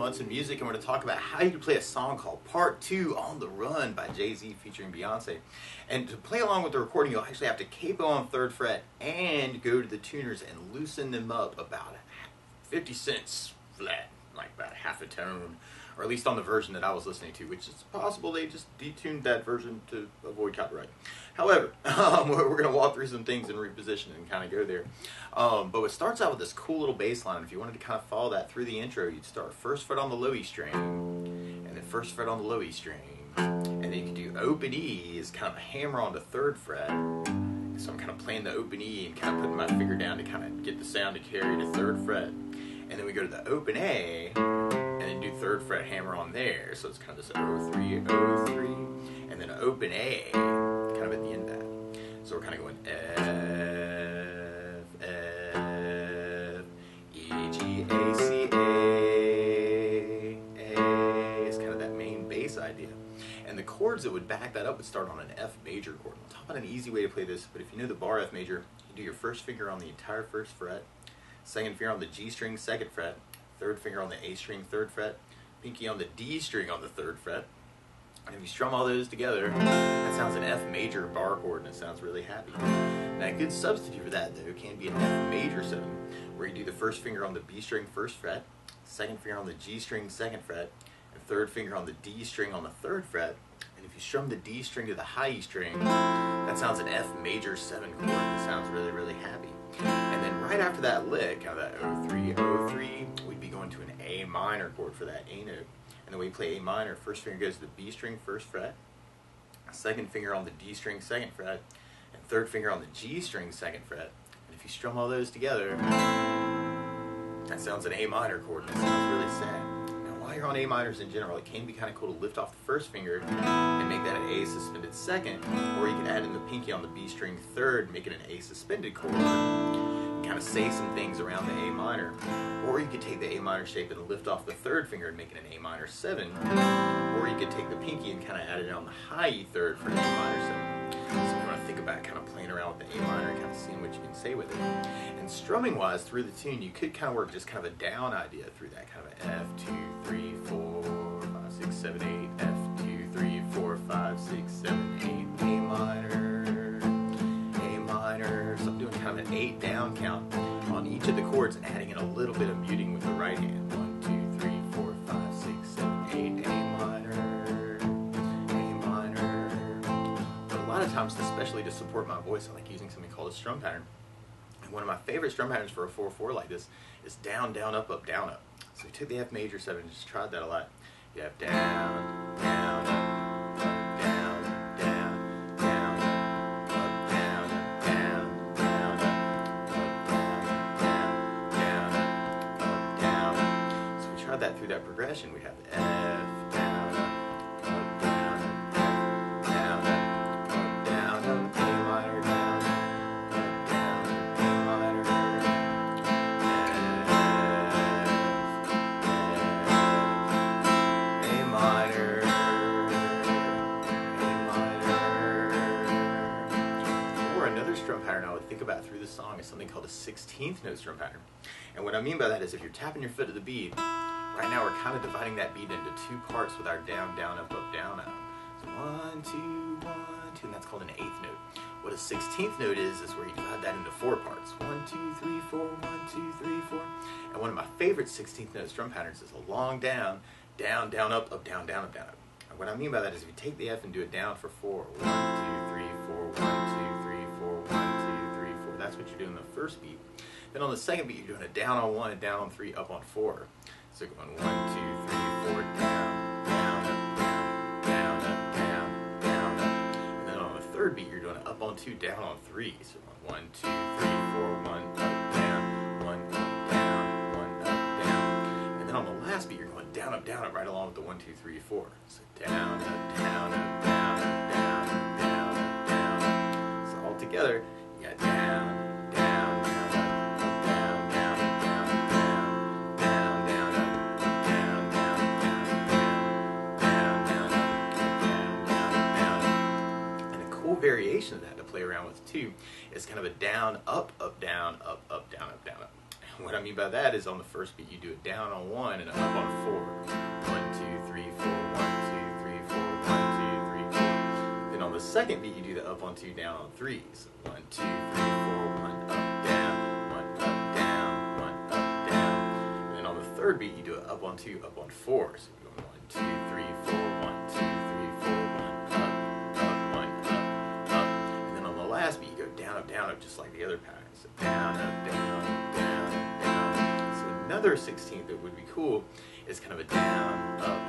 on some music, and we're going to talk about how you can play a song called Part 2 On the Run by Jay-Z featuring Beyonce. And to play along with the recording, you'll actually have to capo on 3rd fret and go to the tuners and loosen them up about 50 cents flat, like about half a tone, or at least on the version that I was listening to, which is possible they just detuned that version to avoid copyright. However, we're going to walk through some things and reposition and kind of go there. But it starts out with this cool little bass line. If you wanted to kind of follow that through the intro, you'd start 1st fret on the low E string, and then 1st fret on the low E string, and then you can do open E is kind of a hammer on the 3rd fret. So I'm kind of playing the open E and kind of putting my finger down to kind of get the sound to carry to 3rd fret. And then we go to the open A, and then do 3rd fret hammer on there. So it's kind of this O3, O3, and then open A, kind of at the end of that. So we're kind of going F, F, E, G, A, C, A. It's kind of that main bass idea. And the chords that would back that up would start on an F major chord. We'll talk about an easy way to play this, but if you know the bar F major, you do your 1st finger on the entire 1st fret, 2nd finger on the G string, 2nd fret, 3rd finger on the A string, 3rd fret, pinky on the D string on the 3rd fret. And if you strum all those together, that sounds an F major bar chord, and it sounds really happy. Now, a good substitute for that, though, can be an F major 7, where you do the 1st finger on the B string, 1st fret, 2nd finger on the G string, 2nd fret, and 3rd finger on the D string on the 3rd fret. And if you strum the D string to the high E string, that sounds an F major 7 chord. It sounds really, really happy. And then right after that lick, kind of that O3, O3, we'd be going to an A minor chord for that A note. And the way you play A minor, 1st finger goes to the B string, 1st fret, 2nd finger on the D string, 2nd fret, and 3rd finger on the G string, 2nd fret. And if you strum all those together, that sounds an A minor chord, and it sounds really sad. Now, while you're on A minors in general, it can be kind of cool to lift off the 1st finger and make that an A suspended 2nd, or you can add in the pinky on the B string 3rd, make it an A suspended chord, kind of say some things around the A minor. Or you could take the A minor shape and lift off the 3rd finger and make it an A minor 7. Or you could take the pinky and kind of add it on the high E 3rd for an A minor 7. So you want to think about kind of playing around with the A minor and kind of seeing what you can say with it. And strumming wise, through the tune, you could kind of work just kind of a down idea through that, kind of an F, 2, 3, 4, 5, 6, 7, 8, F, 2, 3, 4, 5, 6, 7, 8, A minor, A minor. So I'm doing kind of an 8 down count on each of the chords and adding in a little bit of muting with the right hand. 1, 2, 3, 4, 5, 6, 7, 8, A minor, A minor. But a lot of times, especially to support my voice, I like using something called a strum pattern. And one of my favorite strum patterns for a 4/4 like this is down, down, up, up, down, up. So we took the F major 7 and just tried that a lot. You have down, down, up, down, down, down, up, down, down, down, up, down, down. So we tried that through that progression. We have the F, down, up, down, down, up, down, up, A minor, down, up, down, A minor, F, A minor, A minor. Or another strum pattern I would think about through the song is something called a 16th note strum pattern. And what I mean by that is if you're tapping your foot to the beat, right now we're kind of dividing that beat into 2 parts with our down, down, up, up, down, up. So 1, 2, 1, 2, and that's called an 8th note. What a 16th note is where you divide that into 4 parts. 1, 2, 3, 4, 1, 2, 3, 4. And one of my favorite 16th note strum patterns is a long down, down, down, up, up, down, down, up, down, up. And what I mean by that is if you take the F and do it down for 4, 1, 2, 3, 4, 1, 2, 3, 4, 1, 2, 3, 4. That's what you're doing the 1st beat. Then on the 2nd beat, you're doing a down on 1, a down on 3, up on 4. So going 1, 2, 3, 4, down, down, up, down, down, up, down, down, up. And then on the 3rd beat, you're doing an up on 2, down on 3. So going 1, 2, 3, 4, 1, up, down, 1, up, down, 1, up, down. And then on the last beat, you're going down, up, right along with the 1, 2, 3, 4. So down, up, down, up, down, up, down, up, down, up, down, up. So all together, you got down, down, down, up, down, down, up, down, down, down, down, up, down, down, down, down, down, down, up, down, down. And a cool variation of that to play around with too is kind of a down, up, up, down, up, up, down, up, down, up. What I mean by that is on the first beat you do it down on 1 and up on 4. 1, 2, 3, 4, 1, 2, 3, 4, 1, 2, 3, 4. Then on the second beat you do the up on 2, down on 3. So 1, 2, 3, 4, 1 up, down, 1 up, down, 1 up, down. And then on the third beat you do it up on 2, up on 4. So you go 1, 2, 3, 4, 1, 2, 3, 4, 1 up, 1 up. And then on the last beat you go down, up, just like the other pattern. So down, up, down, down, down. So another 16th that would be cool is kind of a down, up,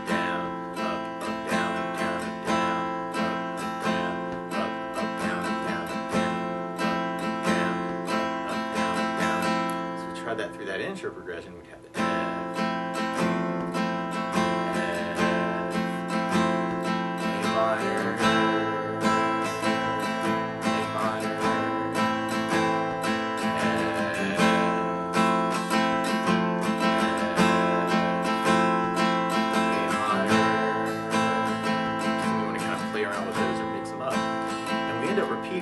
down, up, down, up, down, up, down, up, down, up, down, up, down, up, down, up, down. So we tried that through that intro progression. We'd have the F, A minor,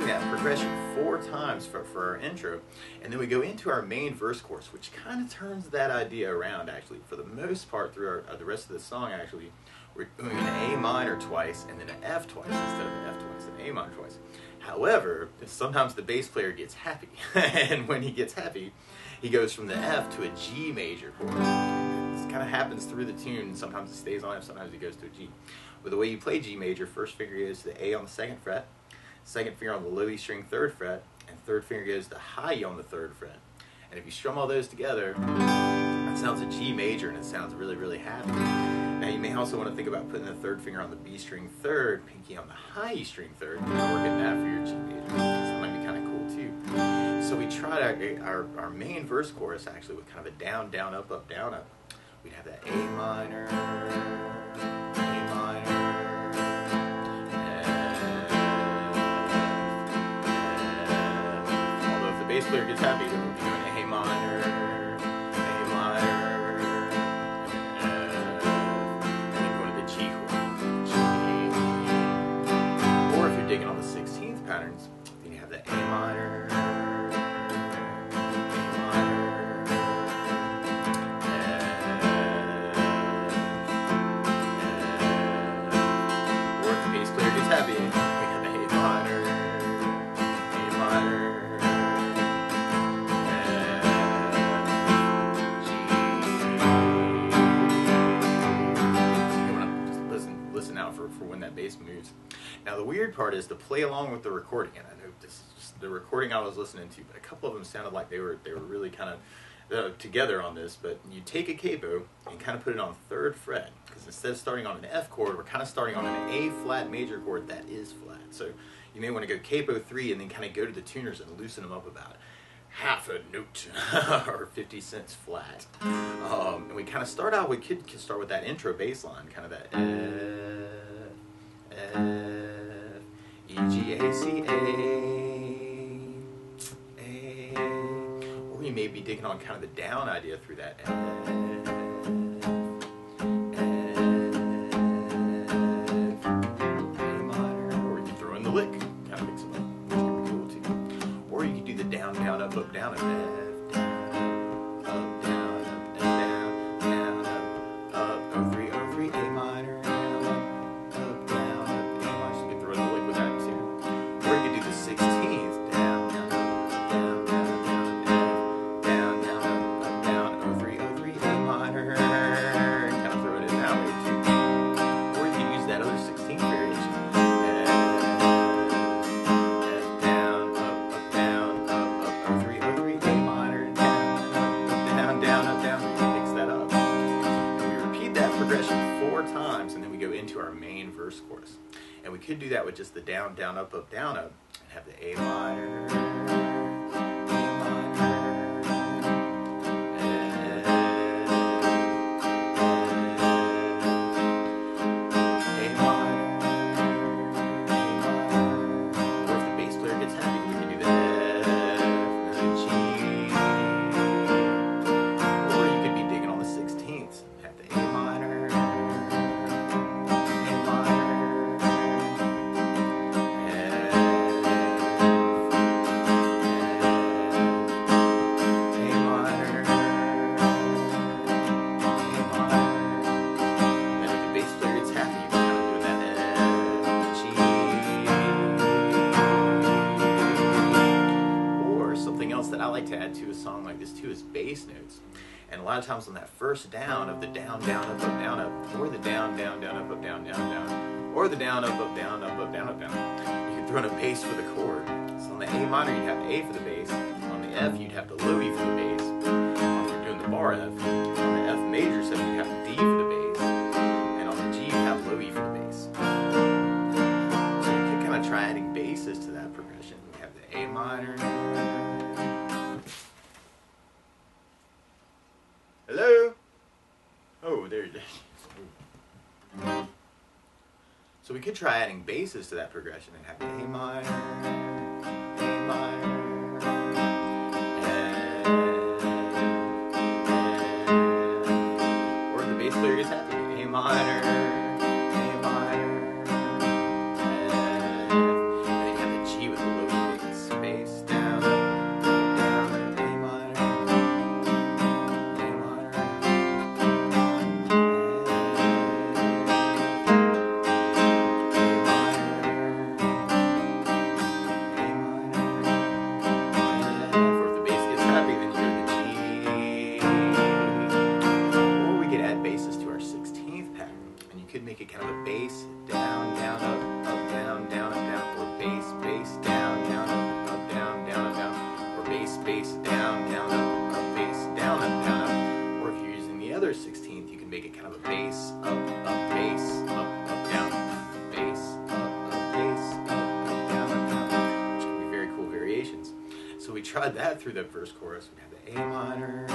that progression 4 times for our intro, and then we go into our main verse chorus, which kind of turns that idea around. Actually, for the most part, through the rest of the song, actually, we're doing an A minor twice and then an F twice instead of an F twice and an A minor twice. However, sometimes the bass player gets happy, and when he gets happy, he goes from the F to a G major chord. This kind of happens through the tune. Sometimes it stays on F, sometimes it goes to a G. But the way you play G major, first finger goes to the A on the 2nd fret, second finger on the low E string 3rd fret, and third finger goes to high E on the 3rd fret. And if you strum all those together, that sounds a G major, and it sounds really, really happy. Now you may also want to think about putting the 3rd finger on the B string 3rd, pinky on the high E string 3rd, and working that for your G major. So that might be kind of cool too. So we tried our main verse chorus actually with kind of a down, down, up, down, up. We'd have that A minor, A minor, bass player gets happy, then we'll be doing A minor, A minor, F, and then going to the G chord, G. Or if you're digging on the 16th patterns, then you have the A minor, A minor, F. Or if the bass player gets happy, we have the A minor, A minor. For when that bass moves. Now the weird part is to play along with the recording, and I know this is just the recording I was listening to, but a couple of them sounded like they were really kind of together on this. But you take a capo and kind of put it on 3rd fret, because instead of starting on an F chord, we're kind of starting on an A flat major chord that is flat. So you may want to go capo 3 and then kind of go to the tuners and loosen them up about half a note or 50 cents flat. And we kind of start out, we could start with that intro bass line, kind of that F, E, G, A, C, A. Or you may be digging on kind of the down idea through that F, A minor, or you can throw in the lick, kind of mix them up, which can be cool too. Or you can do the down, down, up, down, and F, down, up, down, down, up, 0, 3, A minor, up, down, up, A minor. So you can throw in the lick with that too. Or you can do the 16th, down, down, down, down, down, down, down, 0, 3, A minor, kind of throw it in that way too. Or you can use that other 16th variation. Progression 4 times, and then we go into our main verse chorus. And we could do that with just the down, down, up, down, up, and have the A minor, A minor, A minor, or if the bass player gets happy, we can do the F, and the G. Or you could be digging on the 16th, have the A minor, to add to a song like this too is bass notes. And a lot of times on that first down of the down, down, up, down, up, or the down, down, down, up, down, down, down, or the down, up, down, up, down, up, down, you can throw in a bass for the chord. So on the A minor, you'd have A for the bass. On the F, you'd have the low E for the bass. If you're doing the bar F, on the F major 7, you'd have D for the bass. And on the G, you'd have low E for the bass. So you can kind of try adding basses to that progression. We have the A minor. Hello? Oh, there it is. So we could try adding basses to that progression and have the A minor, or the bass player gets happy. A minor, and then you have the G with the low E bass. Bass down, down, and A minor, make it kind of a bass, down, down, up, down, down, up, down, or bass, bass, down, down, up, down, down, up, down, or bass, bass, down, down, up, bass, down, up, down, up. Or if you're using the other 16th, you can make it kind of a bass, up, bass, up, down, bass, up, bass, up, down, which can be very cool variations. So we tried that through the first chorus. We have the A minor,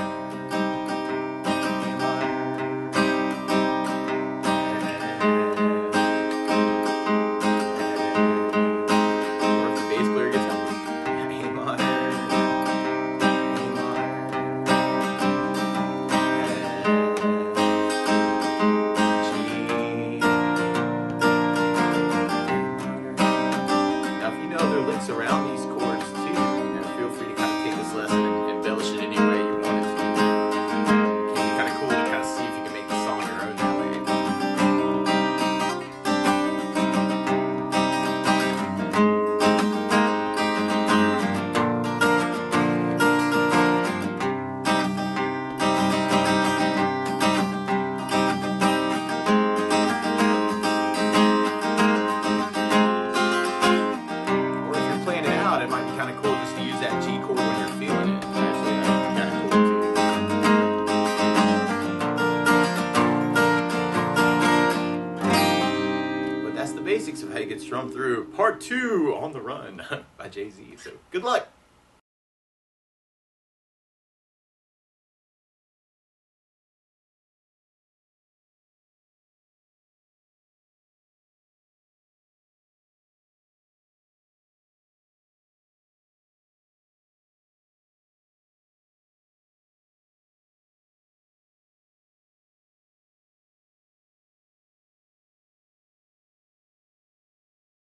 around these chords too. Feel free to kind of take this lesson and embellish it any way you want it to. It can be kind of cool to kind of see if you can make the song your own that way. It might be kind of cool just to use that G chord when you're feeling it. Actually, that'd be kind of cool too. But that's the basics of how you get strummed through Part 2 on the Run by Jay-Z. So good luck.